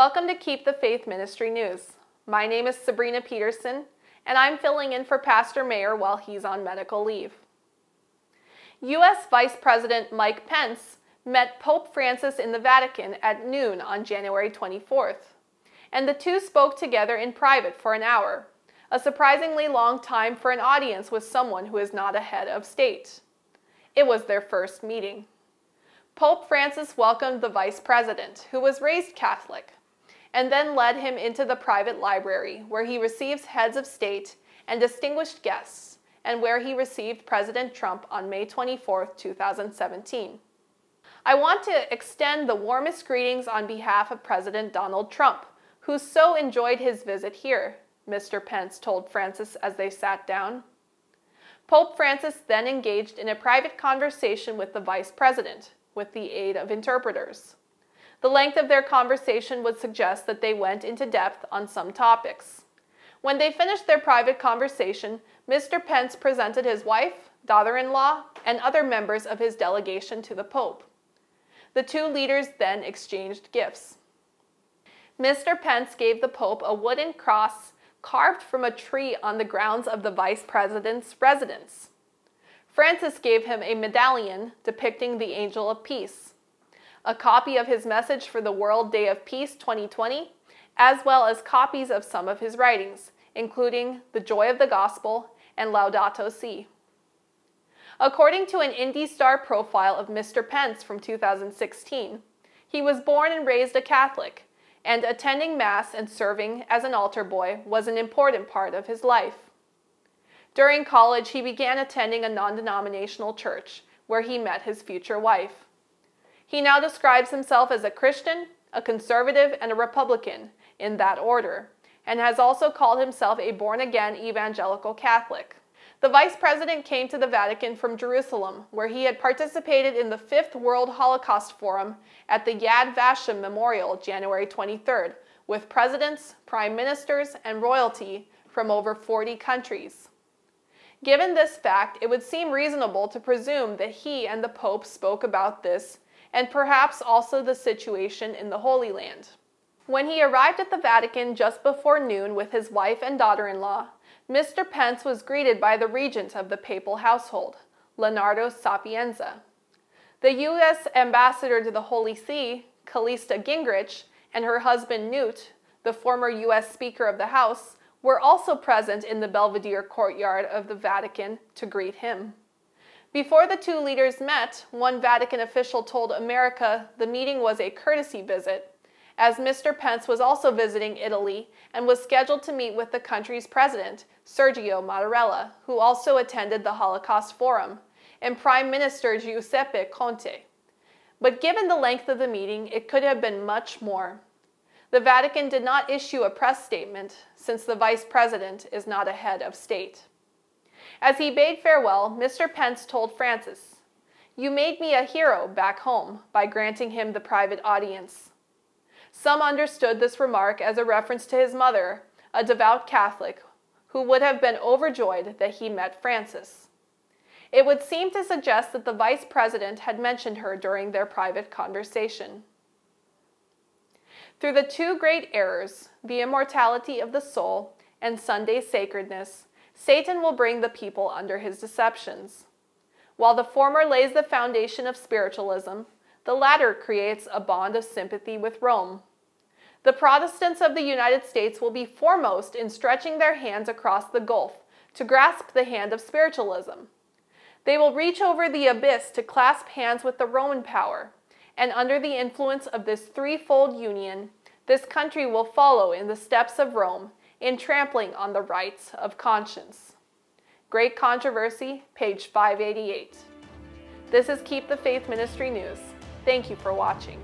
Welcome to Keep the Faith Ministry News. My name is Sabrina Peterson, and I'm filling in for Pastor Mayer while he's on medical leave. U.S. Vice President Mike Pence met Pope Francis in the Vatican at noon on January 24th, and the two spoke together in private for an hour, a surprisingly long time for an audience with someone who is not a head of state. It was their first meeting. Pope Francis welcomed the Vice President, who was raised Catholic, and then led him into the private library where he receives heads of state and distinguished guests, and where he received President Trump on May 24, 2017. I want to extend the warmest greetings on behalf of President Donald Trump, who so enjoyed his visit here, Mr. Pence told Francis as they sat down. Pope Francis then engaged in a private conversation with the Vice President, with the aid of interpreters. The length of their conversation would suggest that they went into depth on some topics. When they finished their private conversation, Mr. Pence presented his wife, daughter-in-law, and other members of his delegation to the Pope. The two leaders then exchanged gifts. Mr. Pence gave the Pope a wooden cross carved from a tree on the grounds of the Vice President's residence. Francis gave him a medallion depicting the Angel of Peace, a copy of his message for the World Day of Peace 2020, as well as copies of some of his writings, including The Joy of the Gospel and Laudato Si. According to an IndyStar profile of Mr. Pence from 2016, he was born and raised a Catholic, and attending Mass and serving as an altar boy was an important part of his life. During college, he began attending a non-denominational church, where he met his future wife. He now describes himself as a Christian, a conservative, and a Republican, in that order, and has also called himself a born-again evangelical Catholic. The Vice President came to the Vatican from Jerusalem, where he had participated in the 5th World Holocaust Forum at the Yad Vashem Memorial January 23rd, with presidents, prime ministers, and royalty from over 40 countries. Given this fact, it would seem reasonable to presume that he and the Pope spoke about this, and perhaps also the situation in the Holy Land. When he arrived at the Vatican just before noon with his wife and daughter-in-law, Mr. Pence was greeted by the regent of the papal household, Leonardo Sapienza. The U.S. ambassador to the Holy See, Callista Gingrich, and her husband Newt, the former U.S. Speaker of the House, were also present in the Belvedere courtyard of the Vatican to greet him. Before the two leaders met, one Vatican official told America the meeting was a courtesy visit, as Mr. Pence was also visiting Italy and was scheduled to meet with the country's president, Sergio Mattarella, who also attended the Holocaust Forum, and Prime Minister Giuseppe Conte. But given the length of the meeting, it could have been much more. The Vatican did not issue a press statement, since the Vice President is not a head of state. As he bade farewell, Mr. Pence told Francis, "You made me a hero back home by granting him the private audience." Some understood this remark as a reference to his mother, a devout Catholic, who would have been overjoyed that he met Francis. It would seem to suggest that the Vice President had mentioned her during their private conversation. Through the two great errors, the immortality of the soul and Sunday sacredness, Satan will bring the people under his deceptions. While the former lays the foundation of spiritualism, the latter creates a bond of sympathy with Rome. The Protestants of the United States will be foremost in stretching their hands across the gulf to grasp the hand of spiritualism. They will reach over the abyss to clasp hands with the Roman power, and under the influence of this threefold union, this country will follow in the steps of Rome in trampling on the rights of conscience. Great Controversy, page 588. This is Keep the Faith Ministry News. Thank you for watching.